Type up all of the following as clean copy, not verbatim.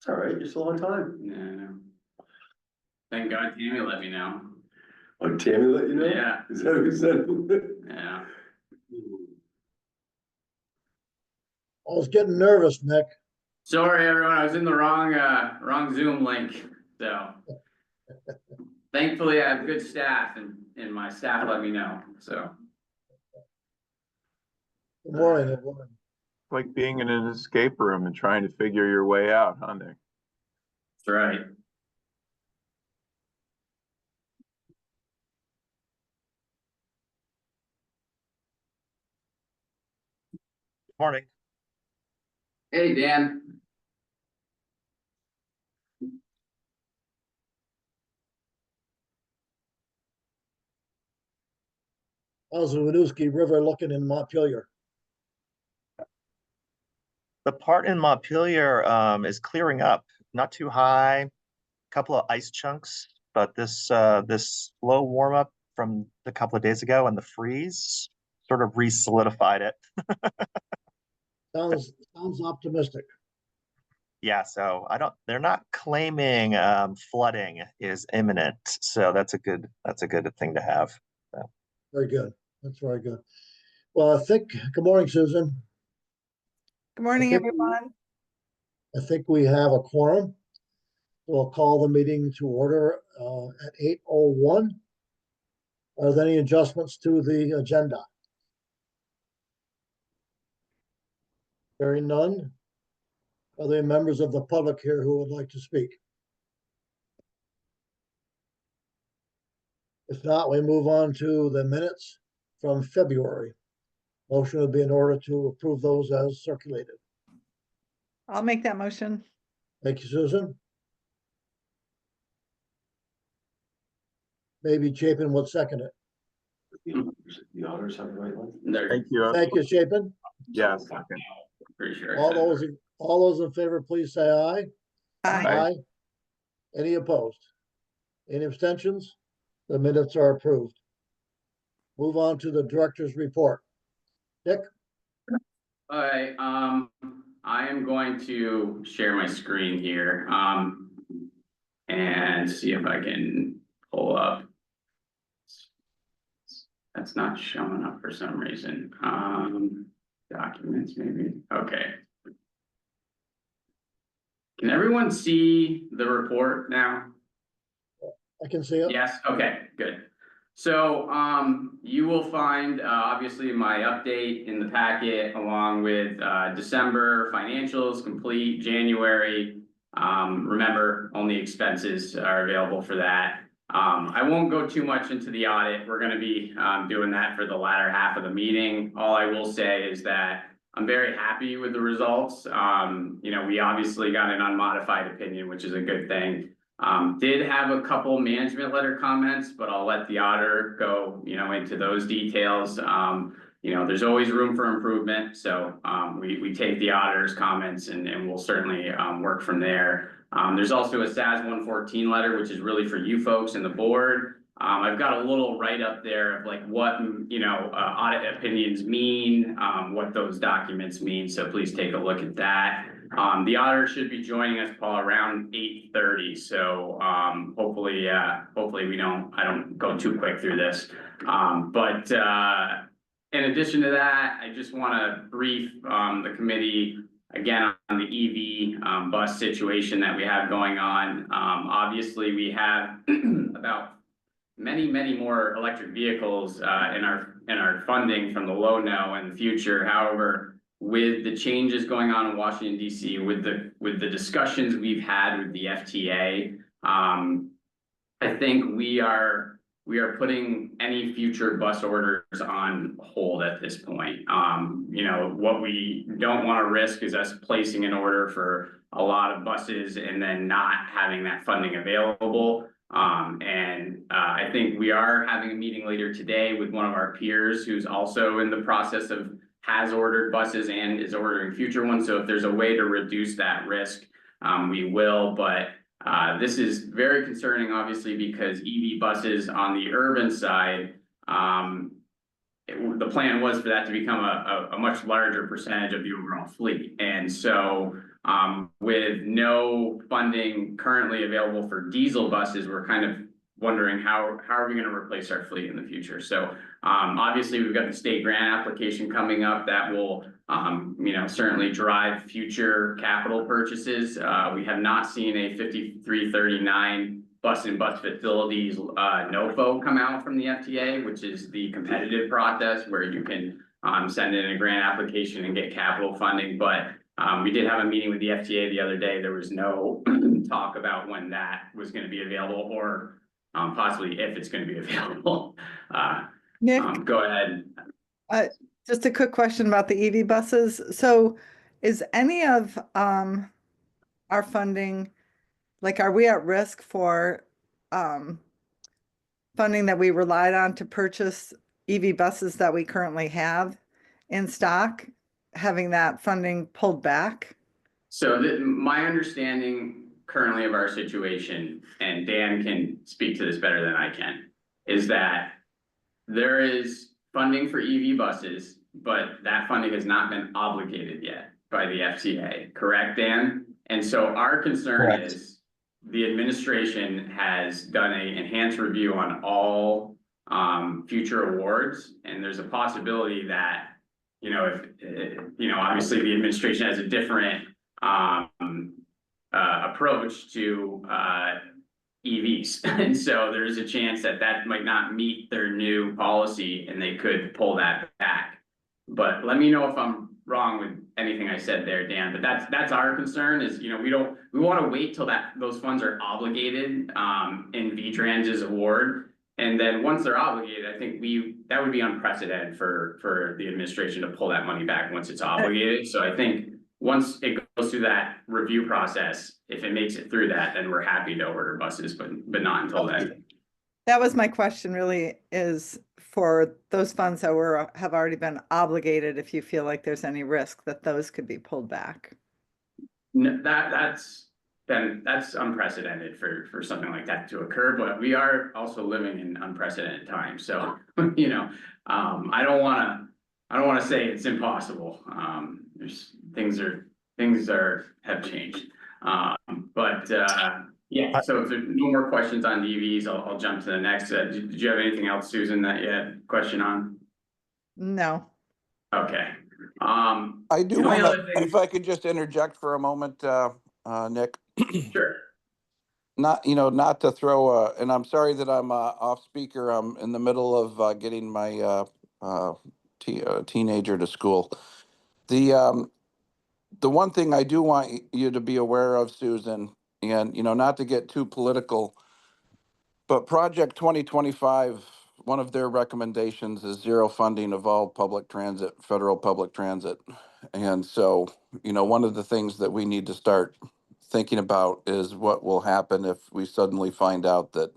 It's all right, you're still on time. Yeah, I know. Thank God Tammy let me know. Oh, Tammy let you know? Yeah. Is that what you said? Yeah. I was getting nervous, Nick. Sorry, everyone, I was in the wrong Zoom link, so. Thankfully, I have good staff and my staff let me know, so. Good morning, good morning. Like being in an escape room and trying to figure your way out, huh, Nick? That's right. Morning. Hey, Dan. How's the Winooski River looking in Montpelier? The part in Montpelier is clearing up, not too high, couple of ice chunks, but this slow warm up from a couple of days ago and the freeze sort of re-solidified it. Sounds optimistic. Yeah, so they're not claiming flooding is imminent, so that's a good thing to have. So. Very good. That's very good. Well, good morning, Susan. Good morning, I think- everyone. I think we have a quorum. We'll call the meeting to order at 8:01. Are there any adjustments to the agenda? Hearing none. Are there members of the public here who would like to speak? If not, we move on to the minutes from February. Motion would be in order to approve those as circulated. I'll make that motion. Thank you, Susan. Maybe Chapin would second it. The auditors have the right one. There, Thank you. Thank you, Chapin. Yes. pretty sure. All those in favor, please say aye. Aye. Any opposed? Any abstentions? The minutes are approved. Move on to the director's report. Dick, Alright, I am going to share my screen here, and see if I can pull up. That's not showing up for some reason, documents maybe, okay. Can everyone see the report now? I can see it. Yes, okay, good. So, you will find, obviously my update in the packet along with, December financials complete, January. Remember, only expenses are available for that. I won't go too much into the audit. We're gonna be, doing that for the latter half of the meeting. All I will say is that I'm very happy with the results. You know, we obviously got an unmodified opinion, which is a good thing. Did have a couple management letter comments, but I'll let the auditor go, you know, into those details. You know, there's always room for improvement, so we take the auditor's comments and we'll certainly work from there. There's also a SAS 114 letter, which is really for you folks and the board. I've got a little write-up there of like what, you know, audit opinions mean, what those documents mean, so please take a look at that. The auditor should be joining us, Paul, around 8:30, so hopefully I don't go too quick through this. In addition to that, I just want to brief the committee again on the EV bus situation that we have going on. Obviously, we have about many more electric vehicles in our funding from the low-no in the future. However, with the changes going on in Washington DC, with the discussions we've had with the FTA, I think we are putting any future bus orders on hold at this point. You know, what we don't want to risk is us placing an order for a lot of buses and then not having that funding available. I think we are having a meeting later today with one of our peers who's also in the process of has ordered buses and is ordering future ones. So if there's a way to reduce that risk, we will. But this is very concerning, obviously, because EV buses on the urban side, the plan was for that to become a much larger percentage of the overall fleet. And so With no funding currently available for diesel buses, we're kind of wondering how are we gonna replace our fleet in the future? So, obviously, we've got the state grant application coming up that will, certainly drive future capital purchases. We have not seen a 5339 bus and bus facilities, NOFO come out from the FTA, which is the competitive process where you can, send in a grant application and get capital funding, but we did have a meeting with the FTA the other day. There was no talk about when that was gonna be available or possibly if it's gonna be available. Nick, Go ahead. just a quick question about the EV buses. So is any of our funding, like, are we at risk for funding that we relied on to purchase EV buses that we currently have in stock, having that funding pulled back? So my understanding currently of our situation, and Dan can speak to this better than I can, is that there is funding for EV buses, but that funding has not been obligated yet by the FTA, correct, Dan? And so our concern Correct. is the administration has done an enhanced review on all future awards, and there's a possibility that, if obviously the administration has a different approach to EVs. And so there's a chance that that might not meet their new policy and they could pull that back. But let me know if I'm wrong with anything I said there, Dan, but that's our concern is, we want to wait till those funds are obligated in VTrans's award. And then once they're obligated, I think that would be unprecedented for the administration to pull that money back once it's obligated. So I think once it goes through that review process, if it makes it through that, then we're happy to order buses, but not until then. That was my question, really, is for those funds that have already been obligated, if you feel like there's any risk that those could be pulled back. No, that's unprecedented for something like that to occur, but we are also living in unprecedented times. So, I don't wanna say it's impossible. There's things have changed. Yeah, so if there's no more questions on EVs, I'll jump to the next. Did you have anything else, Susan, that you had a question on? No. Okay. I do the only want other to, thing- if I could just interject for a moment, Nick, Sure. not to throw and I'm sorry that I'm off speaker. I'm in the middle of getting my teenager to school. The one thing I do want you to be aware of, Susan, and not to get too political, but Project 2025, one of their recommendations is zero funding of all public transit, federal public transit. And so, one of the things that we need to start thinking about is what will happen if we suddenly find out that,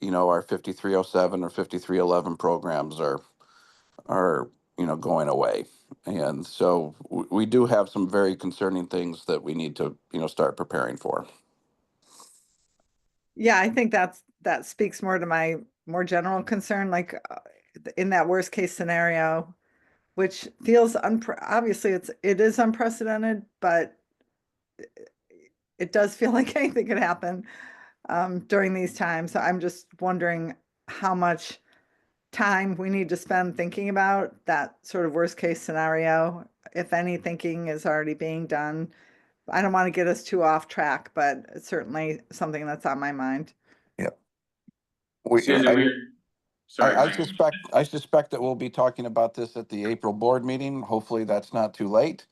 our 5307 or 5311 programs are going away. And so we do have some very concerning things that we need to, start preparing for. Yeah, I think that speaks more to my more general concern, like in that worst case scenario, which feels obviously it is unprecedented, but it does feel like anything could happen during these times. So I'm just wondering how much time we need to spend thinking about that sort of worst case scenario, if any thinking is already being done. I don't want to get us too off track, but it's certainly something that's on my mind. Susan, sorry, I Mike. suspect that we'll be talking about this at the April board meeting. Hopefully that's not too late.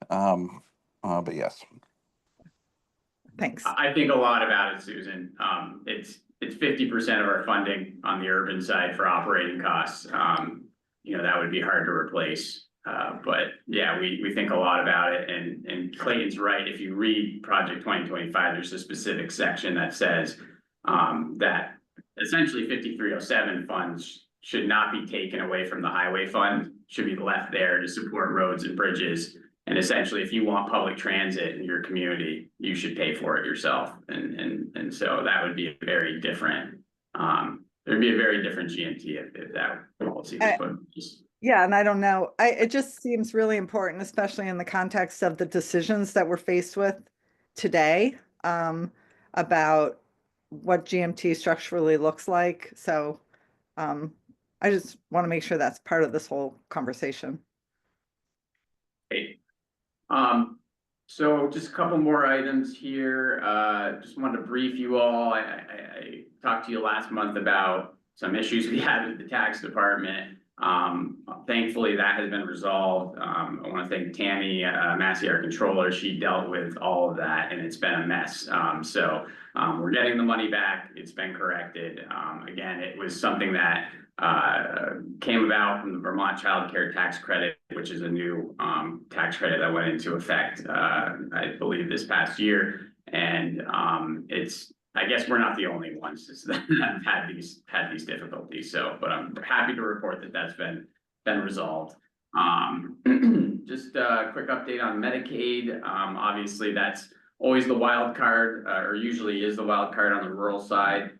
But yes. Thanks. I think a lot about it, Susan. It's 50% of our funding on the urban side for operating costs. That would be hard to replace. But yeah, we think a lot about it, and Clayton's right. If you read Project 2025, there's a specific section that says that essentially 5307 funds should not be taken away from the highway fund, should be left there to support roads and bridges. And essentially, if you want public transit in your community, you should pay for it yourself. And so that would be a very different, there'd be a very different GMT if that policy was put in place. Yeah, and I don't know, it just seems really important, especially in the context of the decisions that we're faced with today, about what GMT structurally looks like. So, I just want to make sure that's part of this whole conversation. Hey. So just a couple more items here. Just wanted to brief you all. I talked to you last month about some issues we had with the tax department. Thankfully, that has been resolved. I want to thank Tammy Massey, our controller. She dealt with all of that, and it's been a mess. So we're getting the money back. It's been corrected. Again, it was something that came about from the Vermont Child Care Tax Credit, which is a new tax credit that went into effect, I believe, this past year. And I guess we're not the only ones that have had these difficulties. So, but I'm happy to report that that's been resolved. Just a quick update on Medicaid. Obviously, that's always the wild card, or usually is the wild card on the rural side.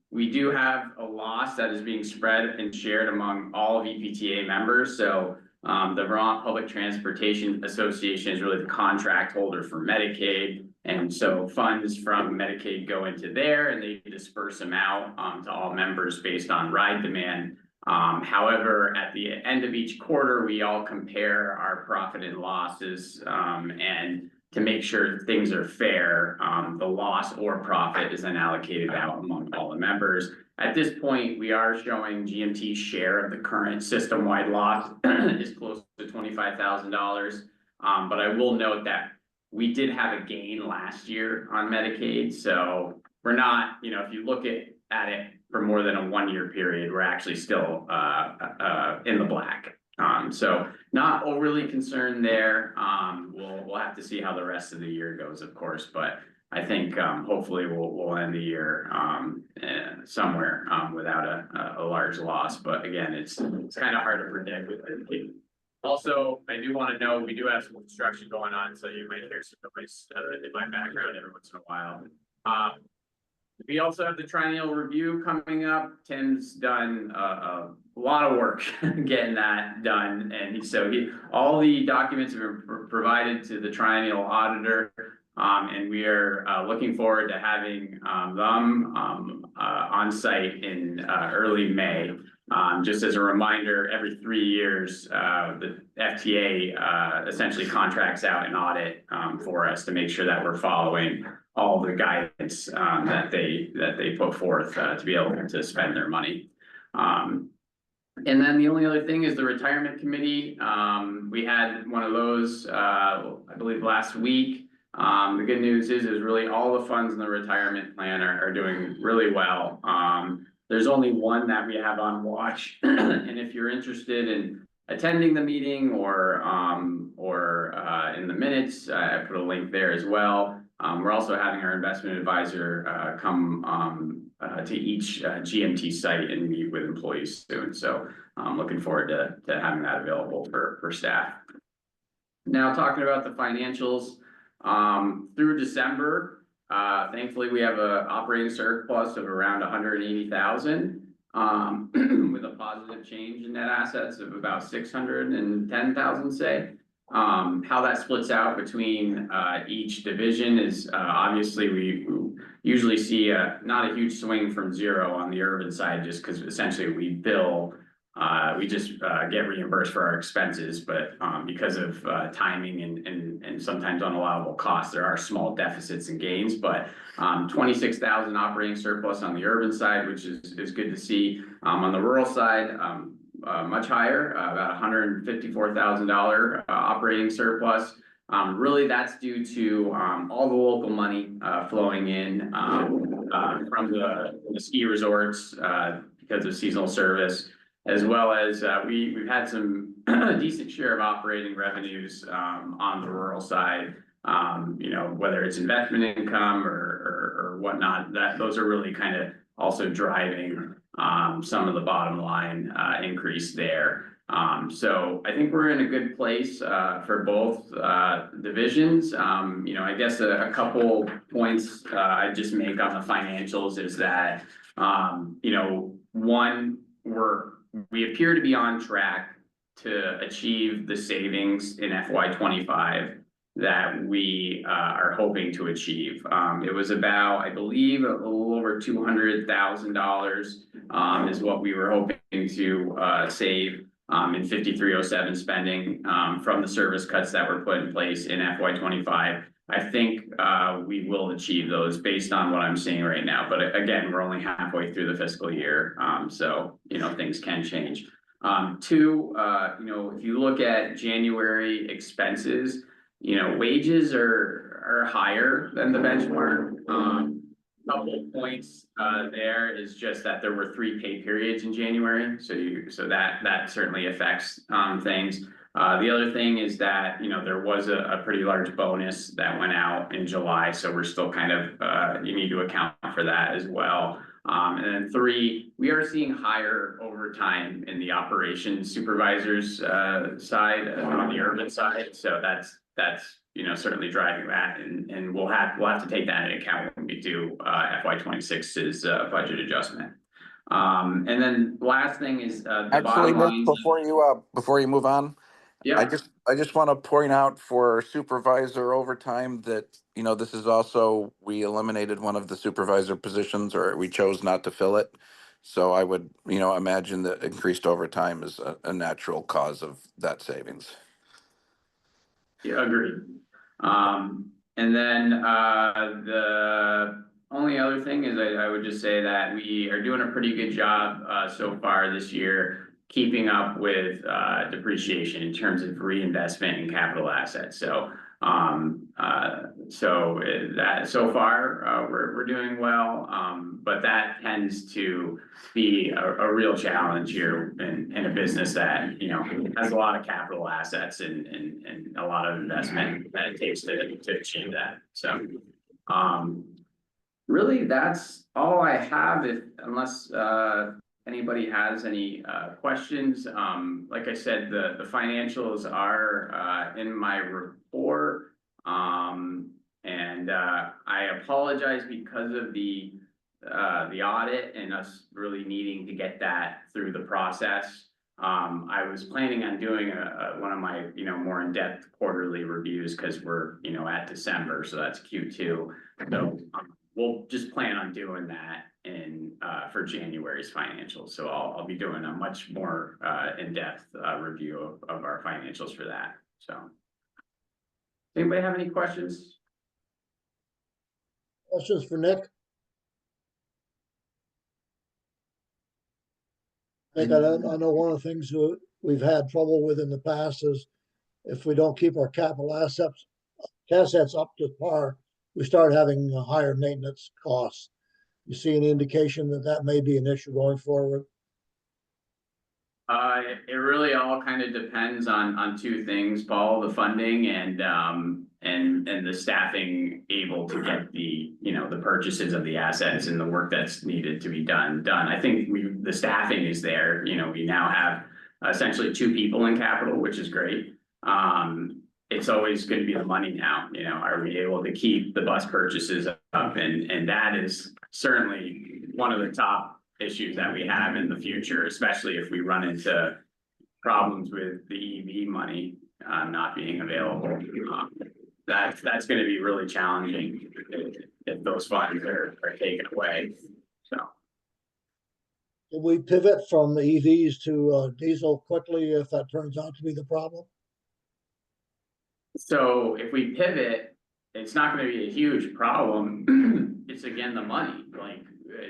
We do have a loss that is being spread and shared among all VPTA members. So the Vermont Public Transportation Association is really the contract holder for Medicaid. And so funds from Medicaid go into there and they disperse them out to all members based on ride demand. However, at the end of each quarter, we all compare our profit and losses, and to make sure things are fair, the loss or profit is then allocated out among all the members. At this point, we are showing GMT's share of the current system-wide loss is close to $25,000. But I will note that we did have a gain last year on Medicaid. So we're not, if you look at it for more than a 1-year period, we're actually still in the black. So not overly concerned there. We'll have to see how the rest of the year goes, of course, but I think hopefully we'll end the year somewhere without a large loss. But again, it's kind of hard to predict with Medicaid. Also, I do want to know we do have some construction going on, so you might hear some noise in my background every once in a while. We also have the triennial review coming up. Tim's done a lot of work getting that done, and so all the documents have been provided to the triennial auditor, and we are looking forward to having them on site in early May. Just as a reminder, every 3 years, the FTA essentially contracts out an audit for us to make sure that we're following all the guidance that they put forth to be able to spend their money. And then the only other thing is the retirement committee. We had one of those, I believe, last week. The good news is really all the funds in the retirement plan are doing really well. There's only one that we have on watch, and if you're interested in attending the meeting or in the minutes, I put a link there as well. We're also having our investment advisor come to each GMT site and meet with employees soon. So I'm looking forward to having that available for staff. Now talking about the financials, through December, thankfully we have an operating surplus of around 180,000, with a positive change in net assets of about 610,000, say. How that splits out between each division is obviously we usually see not a huge swing from zero on the urban side, just because essentially we bill, we just get reimbursed for our expenses, but because of timing and sometimes unallowable costs, there are small deficits and gains. But 26,000 operating surplus on the urban side, which is good to see. On the rural side, much higher, about $154,000 operating surplus. Really, that's due to all the local money flowing in from the ski resorts because of seasonal service, as well as we've had some decent share of operating revenues on the rural side. Whether it's investment income or whatnot, those are really kind of also driving some of the bottom line increase there. So I think we're in a good place for both divisions. I guess a couple points I just make on the financials is that, one, we appear to be on track to achieve the savings in FY 25 that we are hoping to achieve. It was about, I believe, a little over $200,000 is what we were hoping to save in 5307 spending from the service cuts that were put in place in FY 25. I think we will achieve those based on what I'm seeing right now. But again, we're only halfway through the fiscal year, so things can change. Two, if you look at January expenses, wages are higher than the benchmark. Couple of points there is just that there were 3 pay periods in January, so that certainly affects things. The other thing is that there was a pretty large bonus that went out in July, so we're still kind of you need to account for that as well. And then 3, we are seeing higher overtime in the operations supervisors side on the urban side, so that's certainly driving that, and we'll have to take that into account when we do FY 26's budget adjustment. And then last thing is the Actually, bottom line. Nick, before you move on, Yeah. I just want to point out for supervisor overtime that, this is also, we eliminated one of the supervisor positions, or we chose not to fill it. So I would, imagine that increased overtime is a natural cause of that savings. Yeah, agreed. And then the only other thing is I would just say that we are doing a pretty good job so far this year keeping up with depreciation in terms of reinvestment in capital assets. So so far we're doing well, but that tends to be a real challenge here in a business that has a lot of capital assets and a lot of investment that it takes to achieve that. So really that's all I have, unless anybody has any questions. Like I said, the financials are in my report. And I apologize because of the audit and us really needing to get that through the process. I was planning on doing one of my more in-depth quarterly reviews because we're at December, so that's Q2. So we'll just plan on doing that for January's financials. So I'll be doing a much more in-depth review of our financials for that. So anybody have any questions? Questions for Nick? I know one of the things we've had trouble with in the past is if we don't keep our capital assets up to par, we start having higher maintenance costs. You see any indication that may be an issue going forward? It really all kind of depends on 2 things, Paul: the funding and the staffing able to get the purchases of the assets and the work that's needed to be done. I think the staffing is there. We now have essentially 2 people in capital, which is great. It's always going to be the money now. Are we able to keep the bus purchases up? And that is certainly one of the top issues that we have in the future, especially if we run into problems with the EV money not being available. That's going to be really challenging if those funds are taken away. So. Can we pivot from the EVs to diesel quickly if that turns out to be the problem? So if we pivot, it's not going to be a huge problem. It's again the money. Like,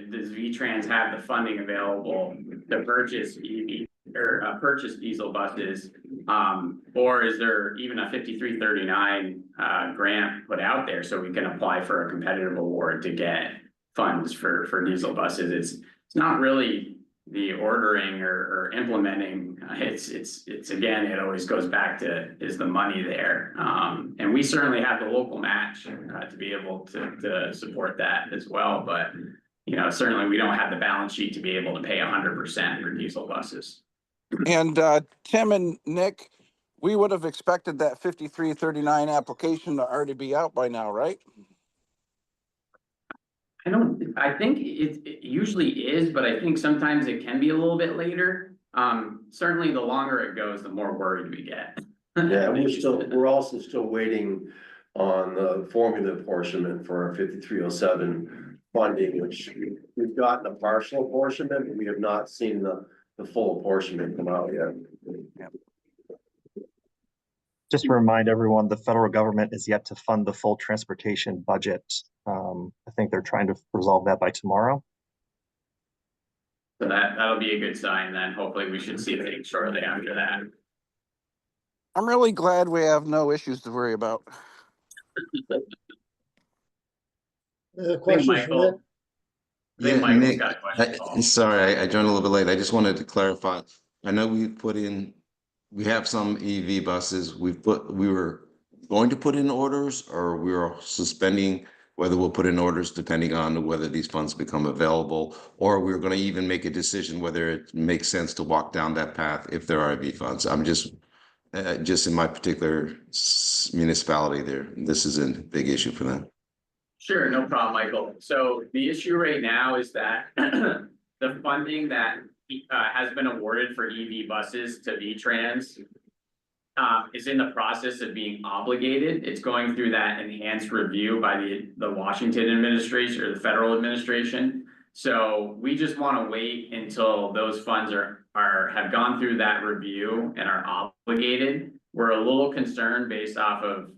does VTrans have the funding available to purchase EV or purchase diesel buses, or is there even a 5339 grant put out there so we can apply for a competitive award to get funds for diesel buses? It's not really the ordering or implementing. It's again, it always goes back to, is the money there? And we certainly have the local match to be able to support that as well, but certainly we don't have the balance sheet to be able to pay 100% for diesel buses. And Tim and Nick, we would have expected that 5339 application to already be out by now, right? I think it usually is, but I think sometimes it can be a little bit later. Certainly the longer it goes, the more worried we get. Yeah, we're also still waiting on the formula apportionment for our 5307 funding, which we've gotten a partial apportionment, but we have not seen the full apportionment come out yet. Just to remind everyone, the federal government is yet to fund the full transportation budget. I think they're trying to resolve that by tomorrow. So that'll be a good sign then. Hopefully we should see things shortly after that. I'm really glad we have no issues to worry about. Questions for Nick? I think Yeah, Michael's Nick, got a question. Paul. sorry, I joined a little bit late. I just wanted to clarify. I know we have some EV buses. We were going to put in orders, or we were suspending whether we'll put in orders depending on whether these funds become available, or we're going to even make a decision whether it makes sense to walk down that path if there are EV funds. I'm just in my particular municipality there, this is a big issue for them. Sure, no problem, Michael. So the issue right now is that the funding that has been awarded for EV buses to V-Trans is in the process of being obligated. It's going through that enhanced review by the Washington administration or the federal administration. So we just want to wait until those funds have gone through that review and are obligated. We're a little concerned based off of,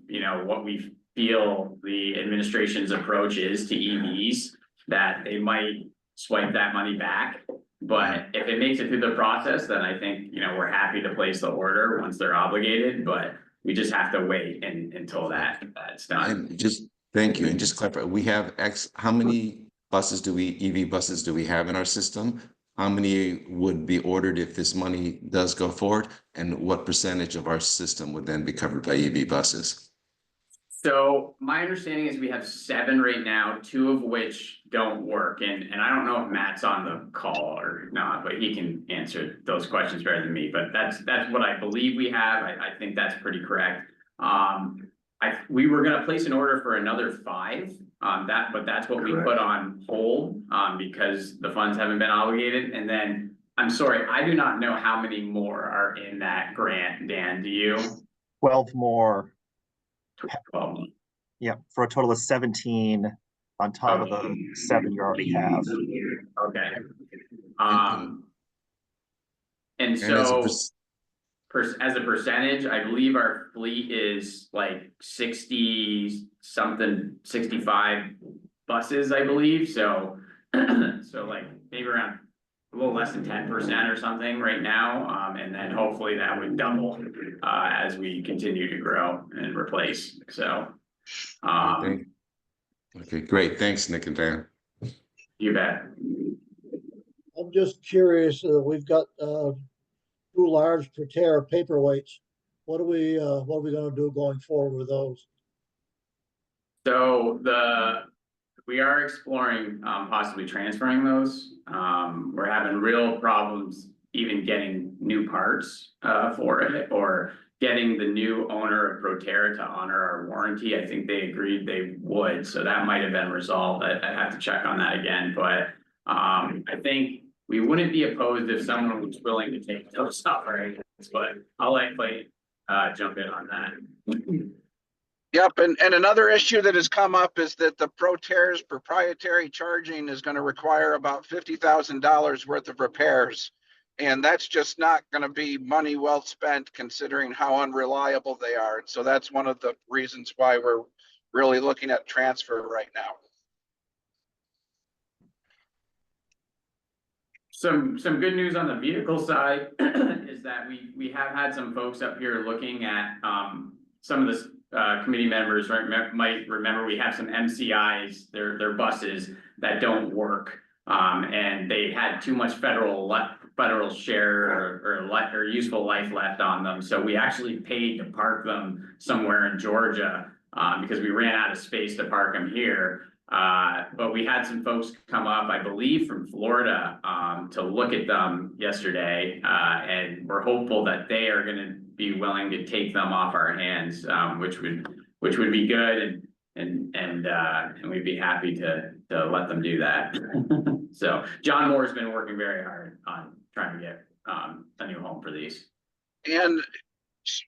what we feel the administration's approach is to EVs, that they might swipe that money back. But if it makes it through the process, then I think, we're happy to place the order once they're obligated, but we just have to wait until that's done. And thank you. And just clarify, we have how many EV buses do we have in our system? How many would be ordered if this money does go forward? And what percentage of our system would then be covered by EV buses? So my understanding is we have 7 right now, 2 of which don't work. And I don't know if Matt's on the call or not, but he can answer those questions better than me. But that's what I believe we have. I think that's pretty correct. We were gonna place an order for another 5, but that's what we put on hold, because the funds haven't been obligated. And then, I'm sorry, I do not know how many more are in that grant, Dan, do you? 12 more. 12. Yeah, for a total of 17 on top of the 7 you already have. Okay. And so as a percentage, I believe our fleet is like 60 something, 65 buses, I believe. So like maybe around a little less than 10% or something right now. And then hopefully that would double as we continue to grow and replace. So okay, great. Thanks, Nick and Dan. You bet. I'm just curious, we've got 2 large Proterra paperweights. What are we gonna do going forward with those? So we are exploring possibly transferring those. We're having real problems even getting new parts for it, or getting the new owner of Proterra to honor our warranty. I think they agreed they would, so that might have been resolved. I have to check on that again, but I think we wouldn't be opposed if someone was willing to take those operations, but I'll let Clay jump in on that. Yep, and another issue that has come up is that the Proterra's proprietary charging is going to require about $50,000 worth of repairs. And that's just not going to be money well spent considering how unreliable they are. So that's one of the reasons why we're really looking at transfer right now. Some good news on the vehicle side is that we have had some folks up here looking at some of the committee members might remember we have some MCIs, they're buses that don't work, and they had too much federal share or useful life left on them. So we actually paid to park them somewhere in Georgia because we ran out of space to park them here. But we had some folks come up, I believe from Florida, to look at them yesterday, and we're hopeful that they are gonna be willing to take them off our hands, which would be good, and we'd be happy to let them do that. So John Moore's been working very hard on trying to get a new home for these. And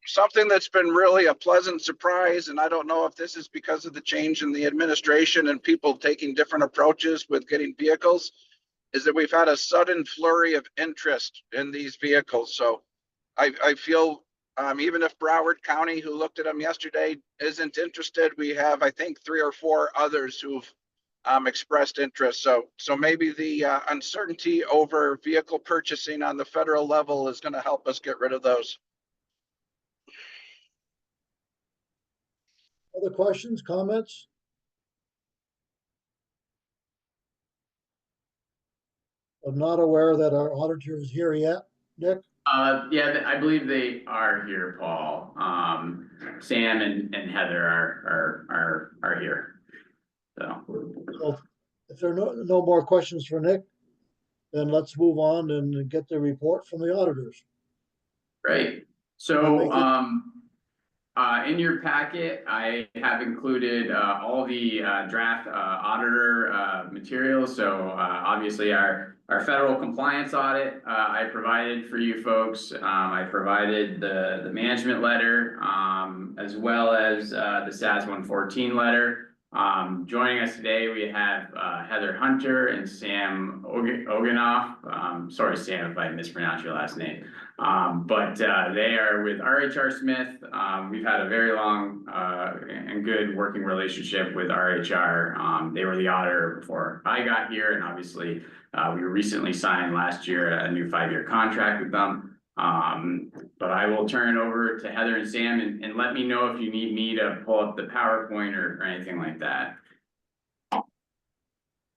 something that's been really a pleasant surprise, and I don't know if this is because of the change in the administration and people taking different approaches with getting vehicles, is that we've had a sudden flurry of interest in these vehicles. So I feel, even if Broward County, who looked at them yesterday, isn't interested, we have, I think, 3 or 4 others who've expressed interest. So maybe the uncertainty over vehicle purchasing on the federal level is going to help us get rid of those. Other questions, comments? I'm not aware that our auditor is here yet. Nick? Yeah, I believe they are here, Paul. Sam and Heather are here. So, So if there are no more questions for Nick, then let's move on and get the report from the auditors. right. So, in your packet, I have included all the draft auditor materials. So obviously our federal compliance audit I provided for you folks. I provided the management letter as well as the SAS 114 letter. Joining us today, we have Heather Hunter and Sam Oganoff. Sorry, Sam, if I mispronounced your last name. But they are with RHR Smith. We've had a very long and good working relationship with RHR. They were the auditor before I got here, and obviously we recently signed last year a new 5-year contract with them. But I will turn it over to Heather and Sam and let me know if you need me to pull up the PowerPoint or anything like that.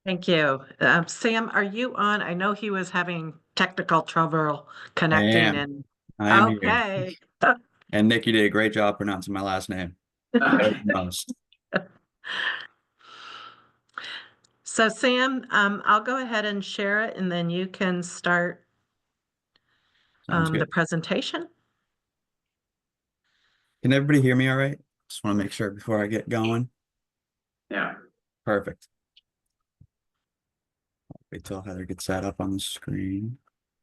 Thank you. Sam, are you on? I know he was having technical trouble connecting and I am here. okay. And Nick, you did a great job pronouncing my last name. Better than most. So Sam, I'll go ahead and share it and then you can start Sounds the good. presentation. Can everybody hear me all right? Just want to make sure before I get going. Yeah. Perfect. Wait till Heather gets that up on the screen.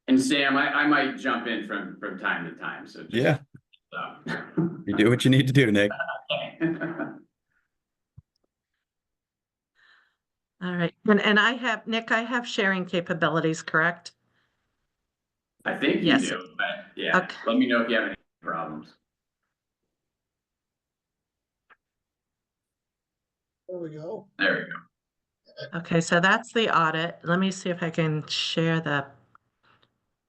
And Sam, I might jump in from time to time. So just, Yeah. You do what you need to do, Nick. All right. And I have, Nick, I have sharing capabilities, correct? I think you Yes. do, but yeah, Okay. let me know if you have any problems. There we go. There we go. Okay, so that's the audit. Let me see if I can share the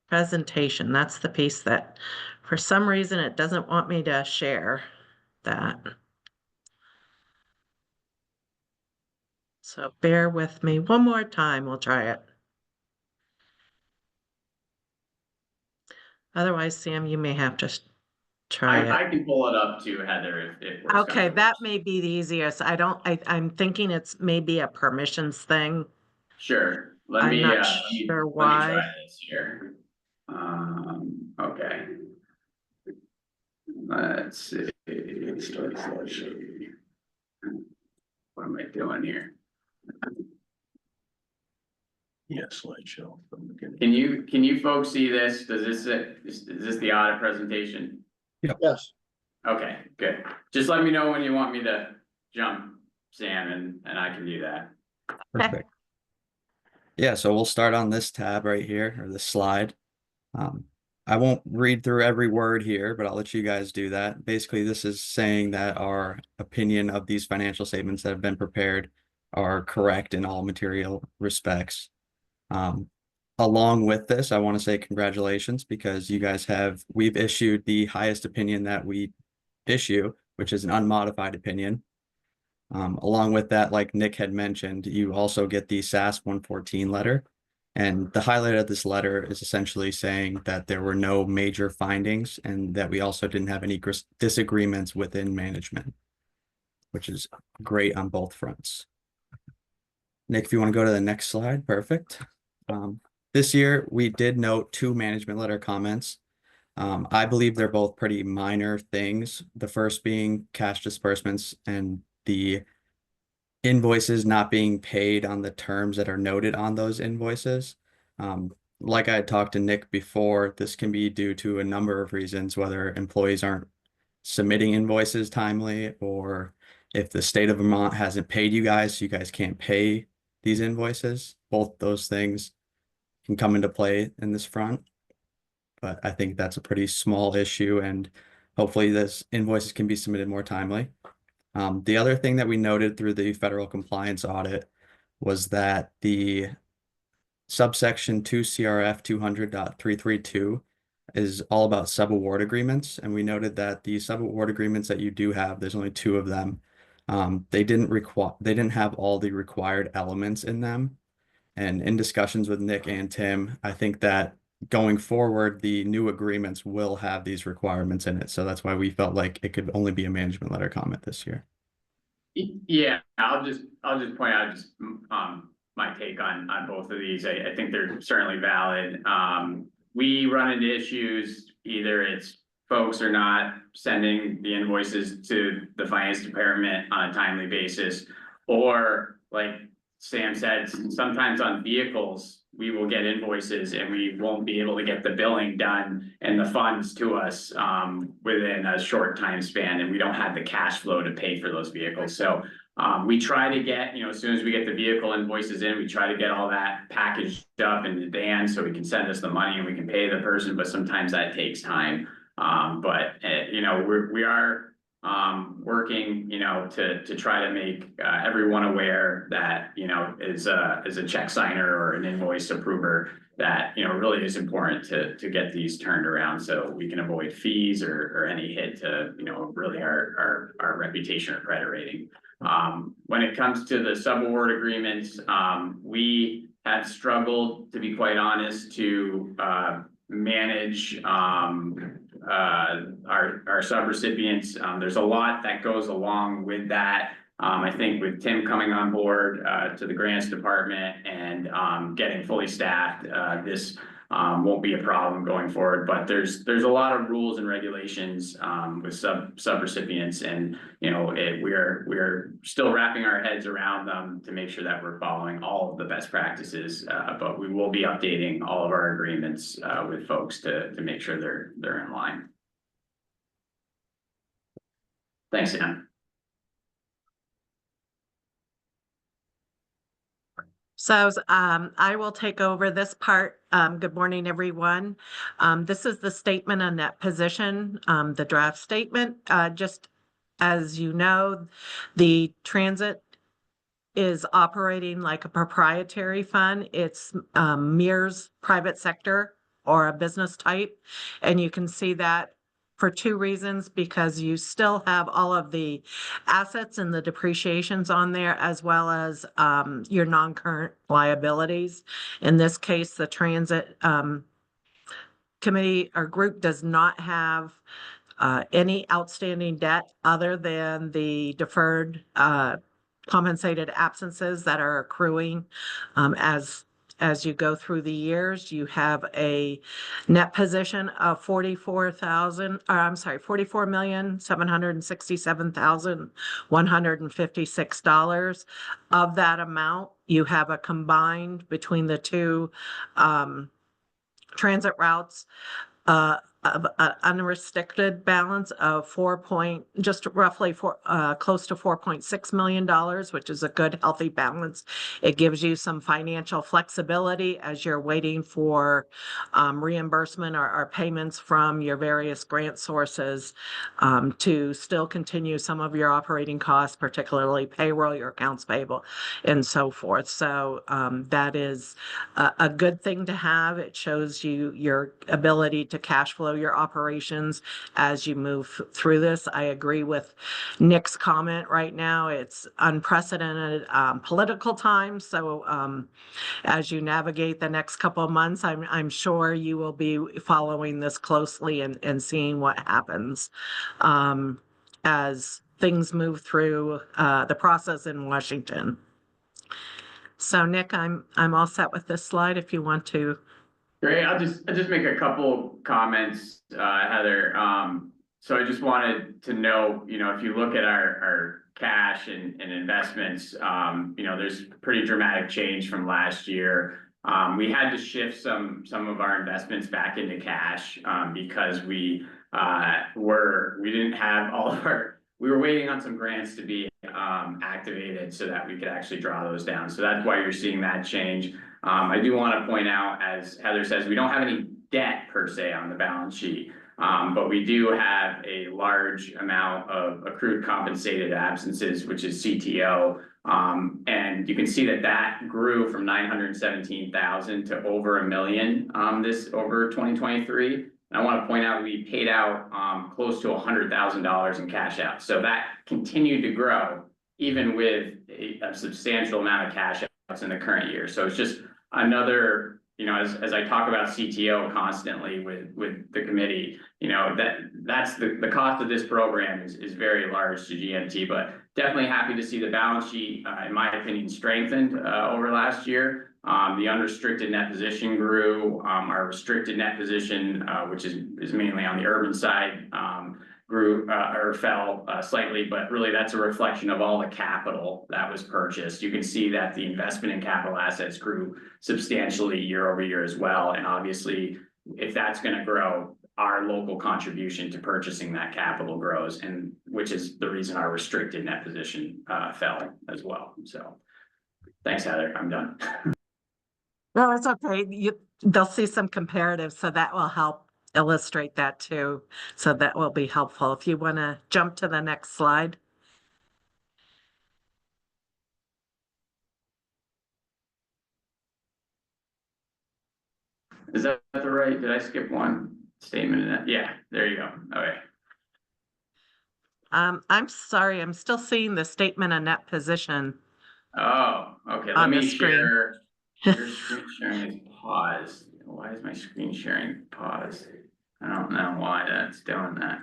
presentation. That's the piece that for some reason it doesn't want me to share that. So bear with me one more time. We'll try it. Otherwise, Sam, you may have to try it. I can pull it up too, Heather, if worse Okay, comes to that worse. may be the easiest. I'm thinking it's maybe a permissions thing. Sure. I'm not sure let me why. try this here. Okay. Let's see. Start slideshow. What am I doing here? Yeah, slideshow from the beginning. Can you folks see this? Is this the audit presentation? Yes. Okay, good. Just let me know when you want me to jump, Sam, and I can do that. Perfect. Yeah, so we'll start on this tab right here, or this slide. I won't read through every word here, but I'll let you guys do that. Basically, this is saying that our opinion of these financial statements that have been prepared are correct in all material respects. Along with this, I want to say congratulations because you guys we've issued the highest opinion that we issue, which is an unmodified opinion. Along with that, like Nick had mentioned, you also get the SAS 114 letter. And the highlight of this letter is essentially saying that there were no major findings and that we also didn't have any disagreements within management, which is great on both fronts. Nick, if you want to go to the next slide, perfect. This year, we did note 2 management letter comments. I believe they're both pretty minor things. The first being cash disbursements and the invoices not being paid on the terms that are noted on those invoices. like I had talked to Nick before, this can be due to a number of reasons, whether employees aren't submitting invoices timely, or if the state of Vermont hasn't paid you guys, so you guys can't pay these invoices. Both those things can come into play in this front. But I think that's a pretty small issue, and hopefully this invoices can be submitted more timely. The other thing that we noted through the federal compliance audit was that the subsection 2 CRF 200.332 is all about subaward agreements. And we noted that the subaward agreements that you do have, there's only 2 of them. They didn't have all the required elements in them. And in discussions with Nick and Tim, I think that going forward, the new agreements will have these requirements in it. So that's why we felt like it could only be a management letter comment this year. Yeah, I'll just point out just my take on both of these. I think they're certainly valid. We run into issues, either it's folks are not sending the invoices to the finance department on a timely basis, or like Sam said, sometimes on vehicles, we will get invoices and we won't be able to get the billing done and the funds to us within a short time span, and we don't have the cash flow to pay for those vehicles. So we try to get, as soon as we get the vehicle invoices in, we try to get all that packaged up in advance so we can send us the money and we can pay the person, but sometimes that takes time. We are working, to try to make everyone aware that, is a check signer or an invoice approver, that, really is important to get these turned around so we can avoid fees or any hit to, really our reputation or credit rating. When it comes to the subaward agreements, we have struggled, to be quite honest, to manage our subrecipients. There's a lot that goes along with that. I think with Tim coming on board to the grants department and getting fully staffed, this won't be a problem going forward. But there's a lot of rules and regulations with subrecipients, and we're still wrapping our heads around them to make sure that we're following all of the best practices. But we will be updating all of our agreements with folks to make sure they're in line. Thanks, Sam. So I will take over this part. Good morning, everyone. This is the statement on net position, the draft statement. Just as you know, the transit is operating like a proprietary fund. It's mirrors private sector or a business type. And you can see that for 2 reasons, because you still have all of the assets and the depreciations on there, as well as your non-current liabilities. In this case, the transit committee or group does not have any outstanding debt other than the deferred compensated absences that are accruing as you go through the years. You have a net position of $44,767,156. Of that amount, you have a combined between the 2 transit routes of an unrestricted balance of close to $4.6 million, which is a good, healthy balance. It gives you some financial flexibility as you're waiting for reimbursement or payments from your various grant sources to still continue some of your operating costs, particularly payroll, your accounts payable, and so forth. So that is a good thing to have. It shows you your ability to cash flow your operations as you move through this. I agree with Nick's comment right now. It's unprecedented political times. So as you navigate the next couple of months, I'm sure you will be following this closely and seeing what happens as things move through the process in Washington. So Nick, I'm all set with this slide if you want to. Great. I'll just make a couple comments, Heather. So I just wanted to know, if you look at our cash and investments, there's pretty dramatic change from last year. We had to shift some of our investments back into cash, because we didn't have all of we were waiting on some grants to be activated so that we could actually draw those down. So that's why you're seeing that change. I do want to point out, as Heather says, we don't have any debt per se on the balance sheet. But we do have a large amount of accrued compensated absences, which is CTO. And you can see that grew from 917,000 to over $1 million over 2023. And I want to point out we paid out close to $100,000 in cash out. So that continued to grow even with a substantial amount of cash outs in the current year. So it's just another, as I talk about CTO constantly with the committee, that's the cost of this program is very large to GMT, but definitely happy to see the balance sheet, in my opinion, strengthened over last year. The unrestricted net position grew. Our restricted net position, which is mainly on the urban side, grew or fell slightly, but really that's a reflection of all the capital that was purchased. You can see that the investment in capital assets grew substantially year over year as well. And obviously, if that's going to grow, our local contribution to purchasing that capital grows, and which is the reason our restricted net position fell as well. So thanks, Heather. I'm done. No, it's okay. They'll see some comparatives, so that will help illustrate that too. So that will be helpful. If you want to jump to the next slide. Is that the right? Did I skip one statement in that? Yeah, there you go. Okay. I'm sorry, I'm still seeing the statement of net position. Oh, okay. Let On the me screen. share. Your screen sharing is paused. Why is my screen sharing paused? I don't know why that's doing that.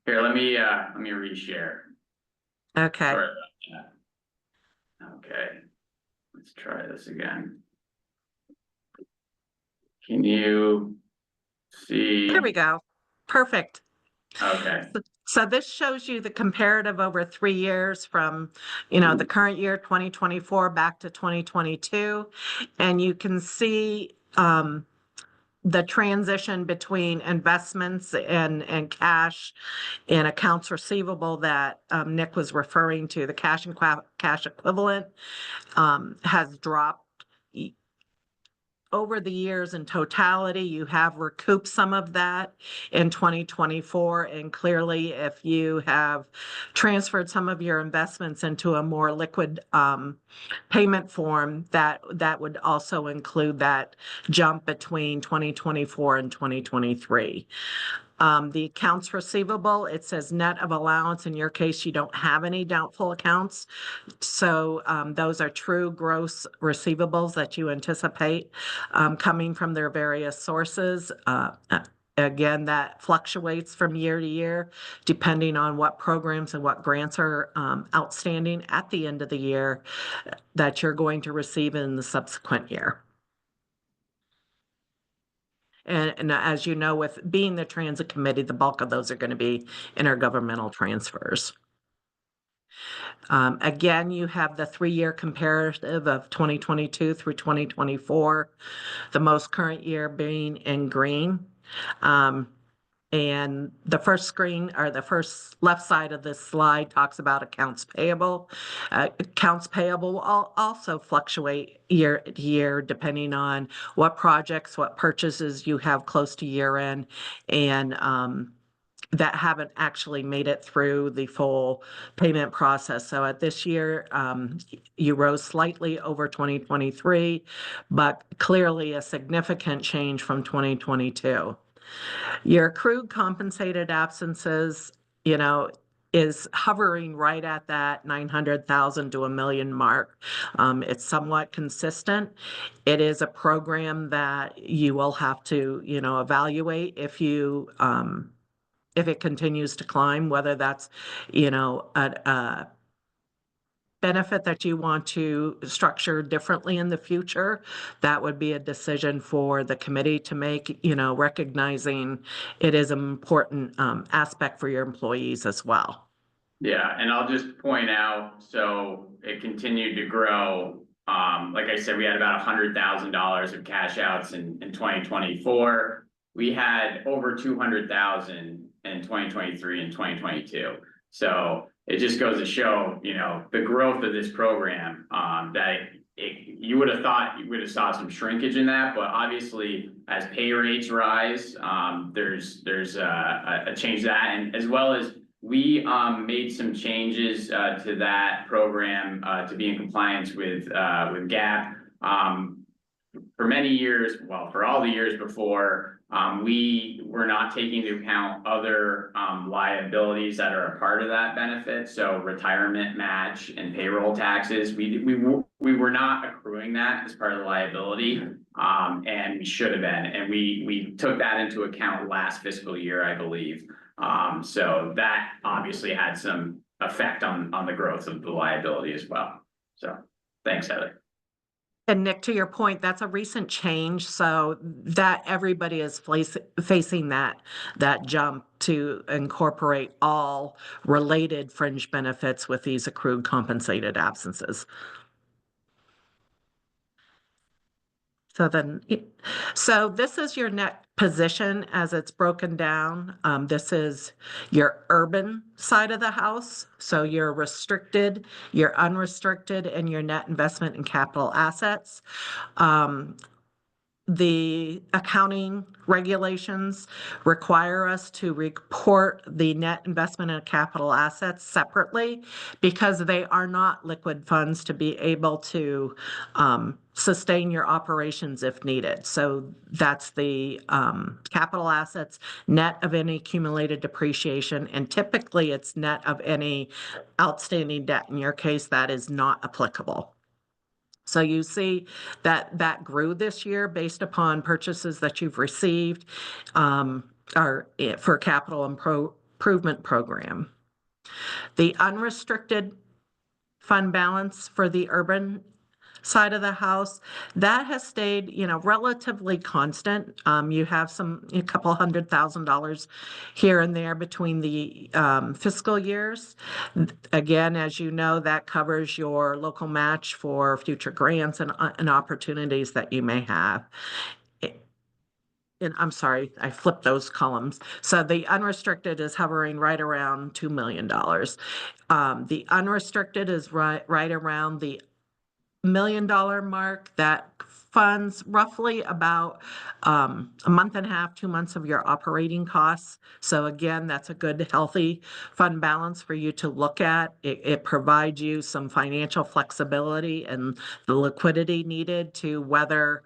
Here, let me reshare. Okay. Sorry about that. Okay. Let's try this again. Can you see? There we go. Perfect. Okay. So this shows you the comparative over 3 years from, the current year, 2024, back to 2022. And you can see the transition between investments and cash and accounts receivable that Nick was referring to. The cash and cash equivalent has dropped over the years. In totality. You have recouped some of that in 2024, and clearly if you have transferred some of your investments into a more liquid payment form, that would also include that jump between 2024 and 2023. The accounts receivable, it says net of allowance. In your case, you don't have any doubtful accounts. So those are true gross receivables that you anticipate coming from their various sources. Again, that fluctuates from year to year, depending on what programs and what grants are outstanding at the end of the year that you're going to receive in the subsequent year. And as you know, with being the transit committee, the bulk of those are going to be intergovernmental transfers. Again, you have the 3-year comparative of 2022 through 2024, the most current year being in green. And the first screen, or the first left side of this slide, talks about accounts payable. Accounts payable will also fluctuate year to year depending on what projects, what purchases you have close to year end, and that haven't actually made it through the full payment process. So at this year, you rose slightly over 2023, but clearly a significant change from 2022. Your accrued compensated absences, is hovering right at that 900,000 to $1 million mark. It's somewhat consistent. It is a program that you will have to, evaluate if it continues to climb, whether that's, a benefit that you want to structure differently in the future. That would be a decision for the committee to make, recognizing it is an important aspect for your employees as well. Yeah, and I'll just point out, so it continued to grow like I said, we had about $100,000 of cash outs in 2024. We had over 200,000 in 2023 and 2022. So it just goes to show, you know, the growth of this program, you would have thought you would have saw some shrinkage in that, but obviously as pay rates rise, there's a change to that, and as well as we made some changes to that program to be in compliance with GAAP. For many years, well, for all the years before, we were not taking into account other liabilities that are a part of that benefit. So retirement match and payroll taxes, we were not accruing that as part of the liability, and we should have been. And we took that into account last fiscal year, I believe. So that obviously had some effect on the growth of the liability as well. So thanks, Heather. And Nick, to your point, that's a recent change, so that everybody is facing that jump to incorporate all related fringe benefits with these accrued compensated absences. So this is your net position as it's broken down. This is your urban side of the house. So your restricted, your unrestricted, and your net investment in capital assets. The accounting regulations require us to report the net investment in capital assets separately because they are not liquid funds to be able to sustain your operations if needed. So that's the capital assets, net of any accumulated depreciation, and typically it's net of any outstanding debt. In your case, that is not applicable. So you see that grew this year based upon purchases that you've received for capital improvement program. The unrestricted fund balance for the urban side of the house, that has stayed, you know, relatively constant. You have a couple $100,000 here and there between the fiscal years. Again, as you know, that covers your local match for future grants and opportunities that you may have. And I'm sorry, I flipped those columns. So the unrestricted is hovering right around $2 million. The unrestricted is right around the $1 million mark. That funds roughly about a month and a half, 2 months of your operating costs. So again, that's a good, healthy fund balance for you to look at. It provides you some financial flexibility and the liquidity needed to weather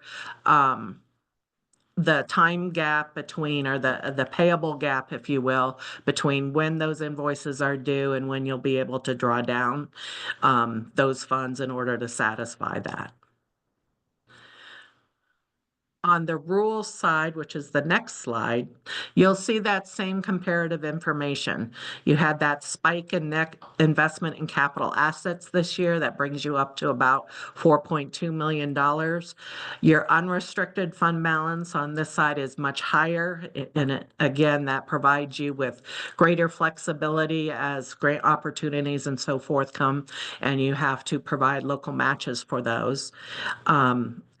the time gap between, or the payable gap, if you will, between when those invoices are due and when you'll be able to draw down those funds in order to satisfy that. On the rural side, which is the next slide, you'll see that same comparative information. You had that spike in net investment in capital assets this year that brings you up to about $4.2 million. Your unrestricted fund balance on this side is much higher. And again, that provides you with greater flexibility as grant opportunities and so forth come, and you have to provide local matches for those.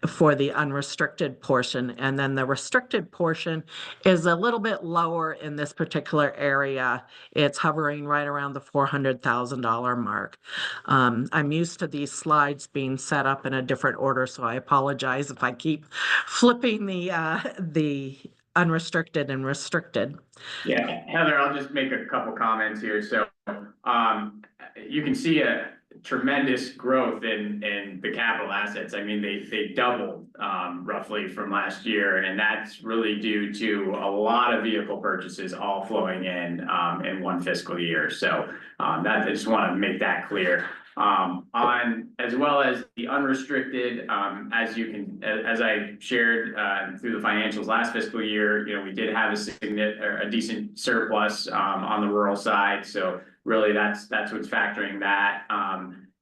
For the unrestricted portion. And then the restricted portion is a little bit lower in this particular area. It's hovering right around the $400,000 mark. I'm used to these slides being set up in a different order, so I apologize if I keep flipping the unrestricted and restricted. Yeah, Heather, I'll just make a couple comments here. So you can see a tremendous growth in the capital assets. I mean, they doubled roughly from last year, and that's really due to a lot of vehicle purchases all flowing in one fiscal year. So that, I just want to make that clear. On as well as the unrestricted, as I shared through the financials last fiscal year, you know, we did have a decent surplus on the rural side. So really, that's what's factoring that.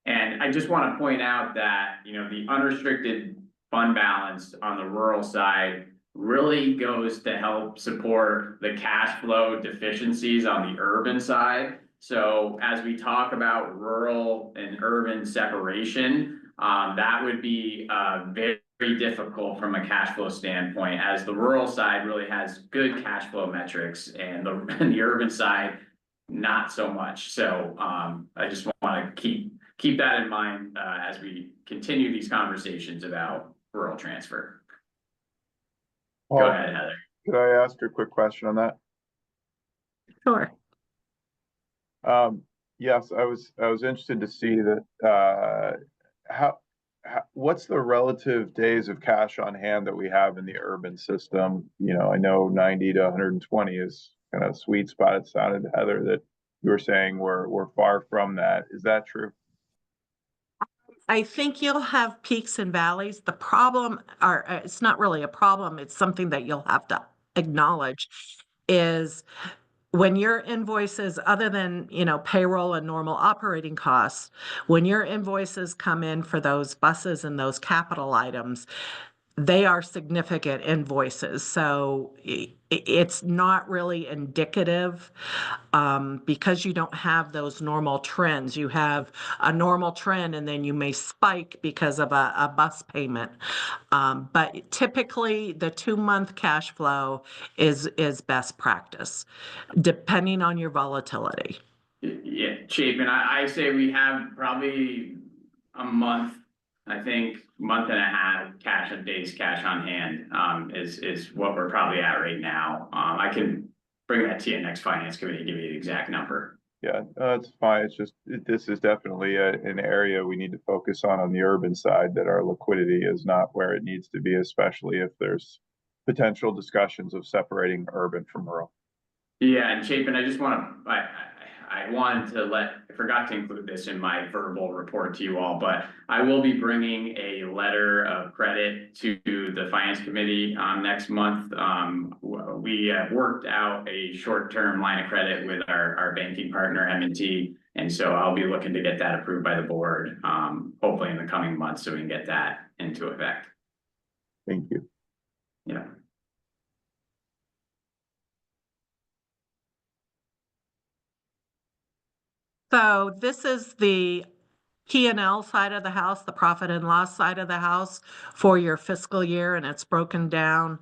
And I just want to point out that, you know, the unrestricted fund balance on the rural side really goes to help support the cash flow deficiencies on the urban side. So as we talk about rural and urban separation, that would be very, very difficult from a cash flow standpoint, as the rural side really has good cash flow metrics and the urban side, not so much. So I just want to keep that in mind as we continue these conversations about rural transfer. Go Paul, ahead, Heather. could I ask a quick question on that? Sure. Yes, I was interested to see that, what's the relative days of cash on hand that we have in the urban system? You know, I know 90 to 120 is kind of a sweet spot. It sounded, Heather, that you were saying we're far from that. Is that true? I think you'll have peaks and valleys. The problem, or it's not really a problem, it's something that you'll have to acknowledge, is when your invoices, other than, you know, payroll and normal operating costs, when your invoices come in for those buses and those capital items, they are significant invoices. So it's not really indicative because you don't have those normal trends. You have a normal trend and then you may spike because of a bus payment. But typically the 2-month cash flow is best practice, depending on your volatility. Yeah, Chapin, I say we have probably a month, I think, month and a half days cash on hand is what we're probably at right now. I can bring that to you next finance committee, give you the exact number. Yeah, it's fine. It's just, this is definitely an area we need to focus on the urban side, that our liquidity is not where it needs to be, especially if there's potential discussions of separating urban from rural. Yeah, and Chapin, I just want to, I wanted to I forgot to include this in my verbal report to you all, but I will be bringing a letter of credit to the finance committee next month. We have worked out a short-term line of credit with our banking partner, M&T, and so I'll be looking to get that approved by the board, hopefully in the coming months, so we can get that into effect. Thank you. Yeah. So this is the P&L side of the house, the profit and loss side of the house for your fiscal year, and it's broken down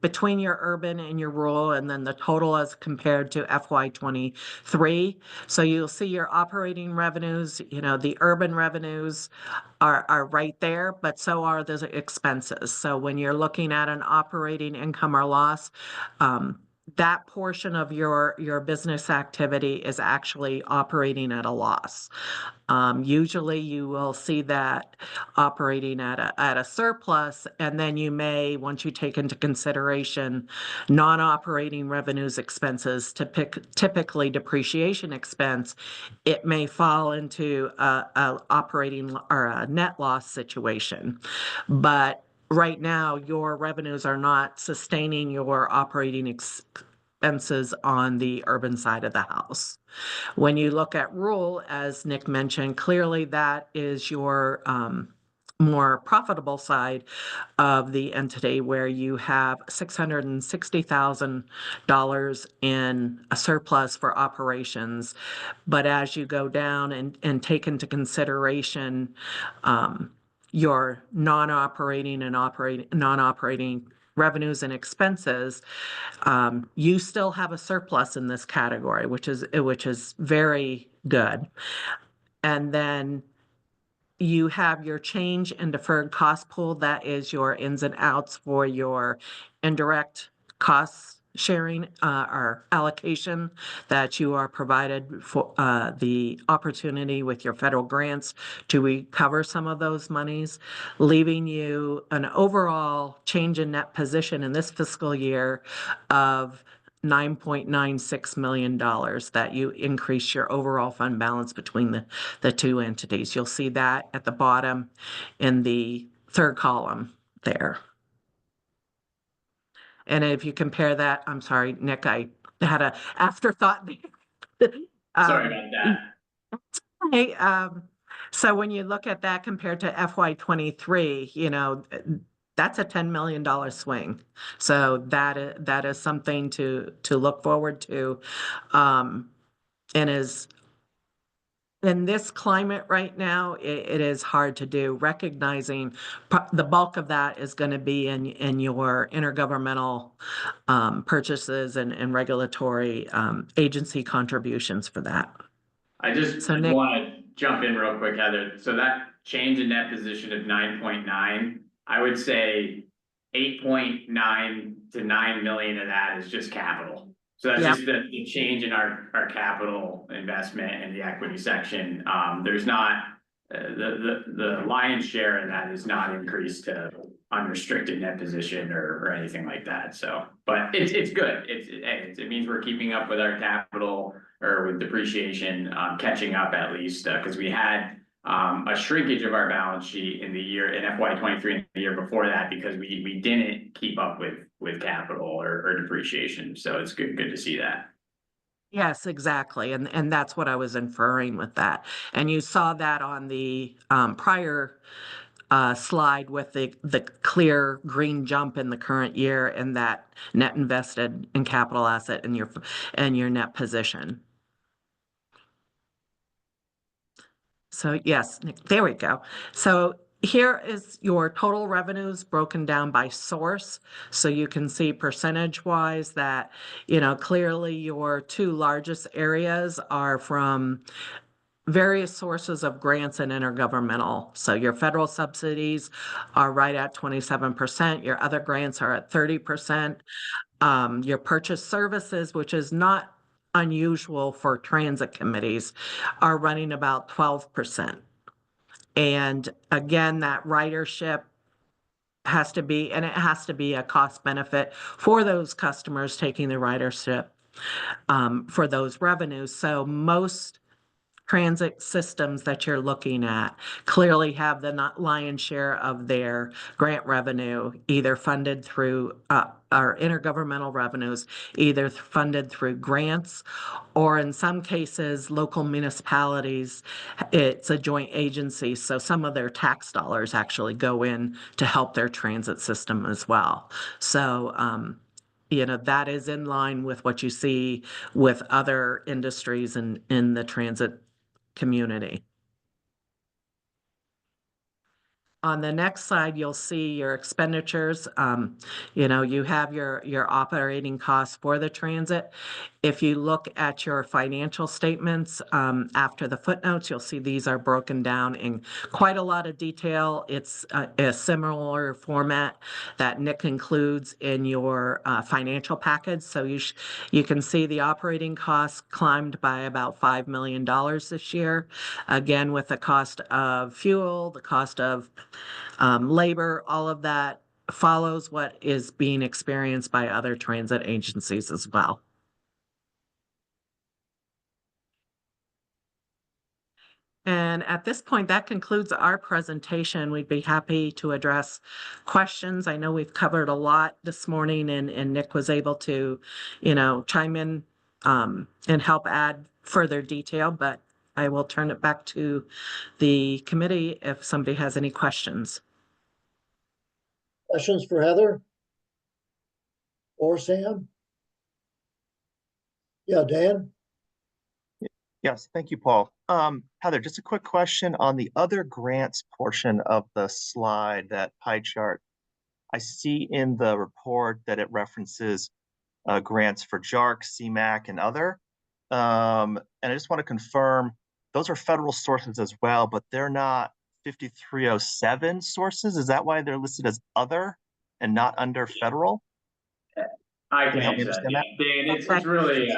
between your urban and your rural, and then the total as compared to FY23. So you'll see your operating revenues, you know, the urban revenues are right there, but so are the expenses. So when you're looking at an operating income or loss, that portion of your business activity is actually operating at a loss. Usually you will see that operating at a surplus, and then you may, once you take into consideration non-operating revenues, expenses, typically depreciation expense, it may fall into a operating or a net loss situation. But right now, your revenues are not sustaining your operating expenses on the urban side of the house. When you look at rural, as Nick mentioned, clearly that is your more profitable side of the entity, where you have $660,000 in a surplus for operations. But as you go down and take into consideration your non-operating and non-operating revenues and expenses, you still have a surplus in this category, which is very good. And then you have your change in deferred cost pool. That is your ins and outs for your indirect costs sharing or allocation that you are provided for the opportunity with your federal grants to recover some of those monies, leaving you an overall change in net position in this fiscal year of $9.96 million, that you increase your overall fund balance between the two entities. You'll see that at the bottom in the third column there. And if you compare that, I'm sorry, Nick, I had an afterthought. Sorry about that. Okay, so when you look at that compared to FY23, you know, that's a $10 million swing. So that is something to look forward to, and is in this climate right now, it is hard to do, recognizing the bulk of that is going to be in your intergovernmental purchases and regulatory agency contributions for that. I just So Nick, want to jump in real quick, Heather. So that change in net position of 9.9, I would say 8.9 to 9 million of that is just capital. So that's Yep. just the change in our capital investment in the equity section. There's not, the lion's share in that is not increased to unrestricted net position or anything like that. So, but it's good. It means we're keeping up with our capital or with depreciation, catching up at least, because we had a shrinkage of our balance sheet in the year in FY23 and the year before that because we didn't keep up with capital or depreciation. So it's good to see that. yes, exactly. And that's what I was inferring with that. And you saw that on the prior slide with the clear green jump in the current year and that net invested in capital asset in your net position. So yes, Nick, there we go. So here is your total revenues broken down by source. So you can see percentage wise that, clearly your two largest areas are from various sources of grants and intergovernmental. So your federal subsidies are right at 27%. Your other grants are at 30%. Your purchase services, which is not unusual for transit committees, are running about 12%. And again, that ridership has to be, and it has to be a cost benefit for those customers taking the ridership for those revenues. So most transit systems that you're looking at clearly have the lion's share of their grant revenue either funded through our intergovernmental revenues, either funded through grants, or in some cases, local municipalities, it's a joint agency, so some of their tax dollars actually go in to help their transit system as well. So, that is in line with what you see with other industries in the transit community. On the next slide, you'll see your expenditures. You have your operating costs for the transit. If you look at your financial statements after the footnotes, you'll see these are broken down in quite a lot of detail. It's a similar format that Nick includes in your financial package. So you can see the operating costs climbed by about $5 million this year. Again, with the cost of fuel, the cost of labor, all of that follows what is being experienced by other transit agencies as well. And at this point, that concludes our presentation. We'd be happy to address questions. I know we've covered a lot this morning and Nick was able to, chime in and help add further detail, but I will turn it back to the committee if somebody has any questions. Questions for Heather? Or Sam? Yeah, Dan? Yes, thank you, Paul. Heather, just a quick question on the other grants portion of the slide, that pie chart. I see in the report that it references grants for JARC, CMAQ, and other. And I just want to confirm, those are federal sources as well, but they're not 5307 sources. Is that why they're listed as other and not under federal? I can help me answer that. understand Dan, it's really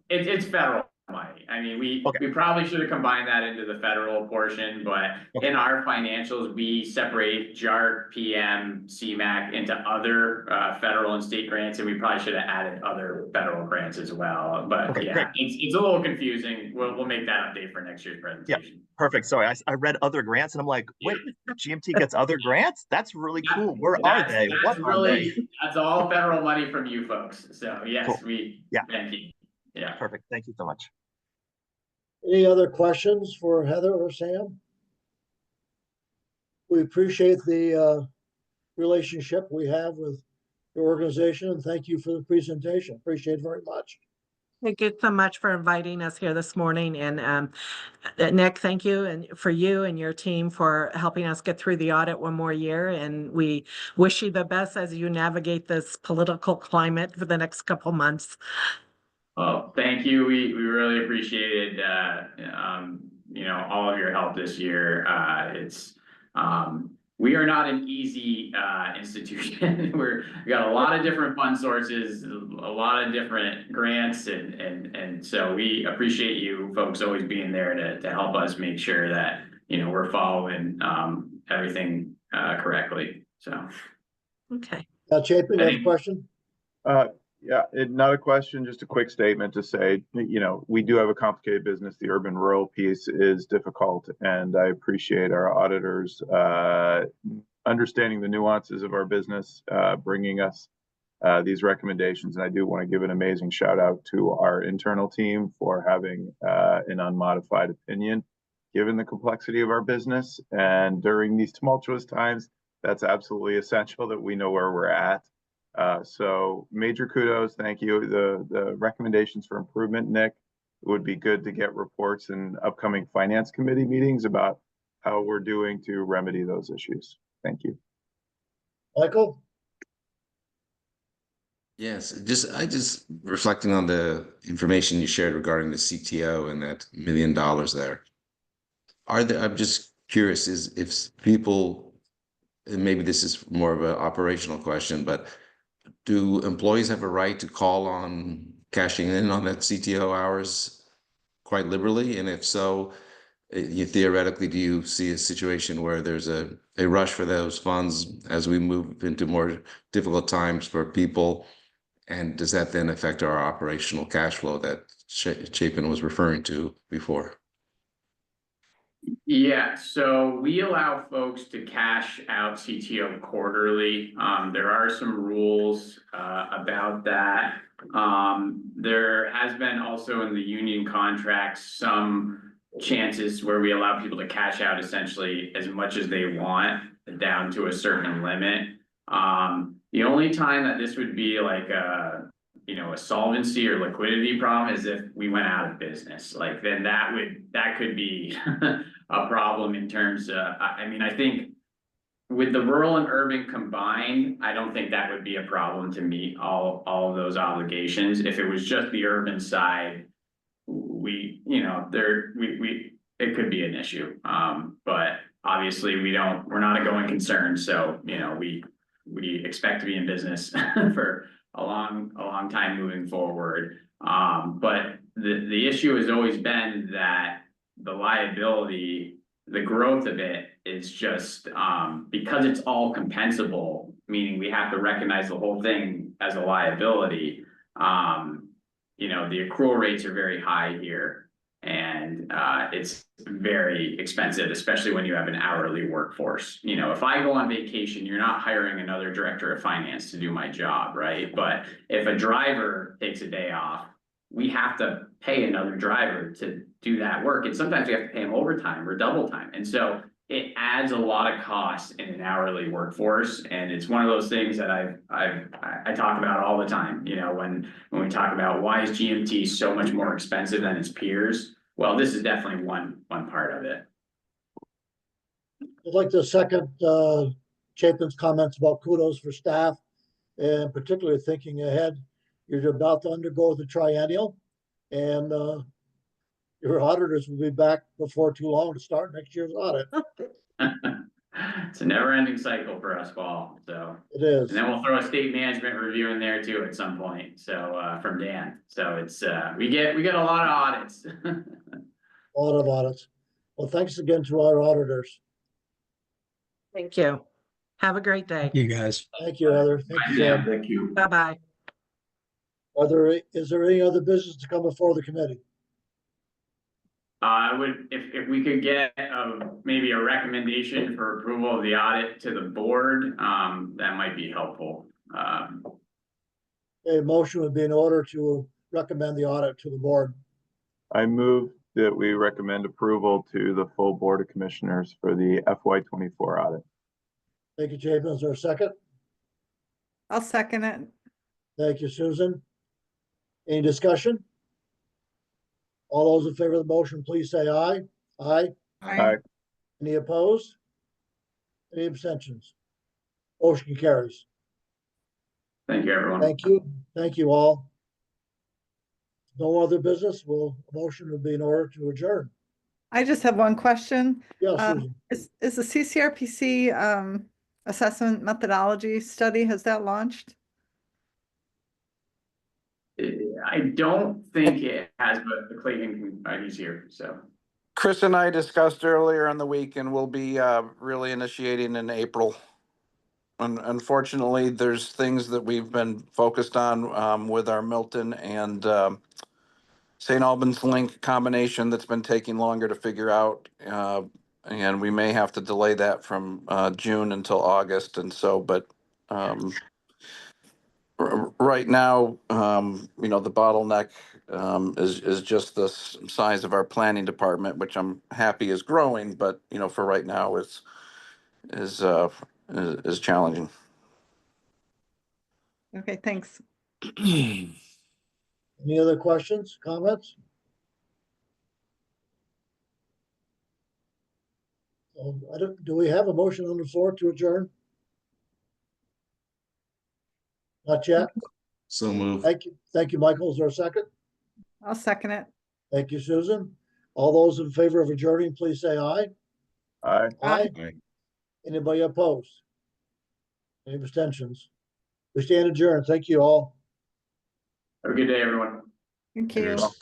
it's federal money. I mean, we probably should have combined that into the federal portion, but in our financials, we separate JARC, PM, CMAQ into other federal and state grants, and we probably should have added other federal grants as well. But it's a little confusing. We'll make that update for next year's presentation. Yeah, perfect. Sorry, I read other grants and I'm like, wait, GMT gets other grants? That's really cool. Where are they? What are they? That's all federal money from you folks. So yes, Cool. thank you. Yeah. Perfect. Thank you so much. Any other questions for Heather or Sam? We appreciate the relationship we have with your organization and thank you for the presentation. Appreciate it very much. Thank you so much for inviting us here this morning. And Nick, thank you and for you and your team for helping us get through the audit one more year. And we wish you the best as you navigate this political climate for the next couple months. Well, thank you. We really appreciated, all of your help this year. We are not an easy, institution. We got a lot of different fund sources, a lot of different grants, and so we appreciate you folks always being there to help us make sure that, we're following, everything, correctly, so. Okay. Chapin, you have a question? Yeah, not a question, just a quick statement to say, we do have a complicated business. The urban rural piece is difficult, and I appreciate our auditors understanding the nuances of our business, bringing us these recommendations. And I do want to give an amazing shout out to our internal team for having an unmodified opinion, given the complexity of our business. And during these tumultuous times, that's absolutely essential that we know where we're at. So major kudos, thank you. The recommendations for improvement, Nick, it would be good to get reports in upcoming finance committee meetings about how we're doing to remedy those issues. Thank you. Michael? Yes, I just reflecting on the information you shared regarding the CTO and that $1 million there. I'm just curious if people, and maybe this is more of an operational question, but do employees have a right to call on cashing in on that CTO hours quite liberally? And if so, theoretically, do you see a situation where there's a rush for those funds as we move into more difficult times for people? And does that then affect our operational cash flow that Chapin was referring to before? Yeah, so we allow folks to cash out CTO quarterly. There are some rules about that. There has been also in the union contracts some chances where we allow people to cash out essentially as much as they want down to a certain limit. The only time that this would be like a solvency or liquidity problem is if we went out of business. Like then that could be a problem in terms of, I think with the rural and urban combined, I don't think that would be a problem to meet all of those obligations. If it was just the urban side, it could be an issue. But obviously we're not a going concern. So, we expect to be in business for a long time moving forward. But the issue has always been that the liability, the growth of it is just because it's all compensable, meaning we have to recognize the whole thing as a liability. The accrual rates are very high here, and it's very expensive, especially when you have an hourly workforce. If I go on vacation, you're not hiring another director of finance to do my job, right? But if a driver takes a day off, we have to pay another driver to do that work. And sometimes we have to pay them overtime or double time. And so it adds a lot of costs in an hourly workforce. And it's one of those things that I talk about all the time, when we talk about why is GMT so much more expensive than its peers? Well, this is definitely one part of it. I'd like to second Chapin's comments about kudos for staff, and particularly thinking ahead. You're about to undergo the triennial, and your auditors will be back before too long to start next year's audit. It's a never-ending cycle for us, Paul. So It is. and then we'll throw a state management review in there too at some point. So from Dan. So it's we get a lot of audits. A lot of audits. Well, thanks again to our auditors. Thank you. Have a great day. You guys. Thank you, Heather. Thank you, Sam. Thank you. Bye-bye. Is there any other business to come before the committee? I would, if we could get maybe a recommendation for approval of the audit to the board, that might be helpful. A motion would be in order to recommend the audit to the board. I move that we recommend approval to the full Board of Commissioners for the FY24 audit. Thank you, Chapin. Is there a second? I'll second it. Thank you, Susan. Any discussion? All those in favor of the motion, please say aye. Aye. Aye. Any opposed? Any abstentions? Motion carries. Thank you, everyone. Thank you all. No other business, motion would be in order to adjourn. I just have one question. Yeah, Susan. Is the CCRPC assessment methodology study, has that launched? I don't think it has, but Clayton, he's here, so. Chris and I discussed earlier in the week, and we'll be really initiating in April. Unfortunately, there's things that we've been focused on with our Milton and St. Albans link combination that's been taking longer to figure out. And we may have to delay that from June until August. And so, but right now, the bottleneck is just the size of our planning department, which I'm happy is growing, but for right now is challenging. Okay, thanks. Any other questions, comments? Do we have a motion on the floor to adjourn? Not yet. So move. Thank you, Michael. Is there a second? I'll second it. Thank you, Susan. All those in favor of adjourning, please say aye. Aye. Aye. Aye. Anybody opposed? Any abstentions? We stand adjourned. Thank you all. Have a good day, everyone. Thank you. Cheers.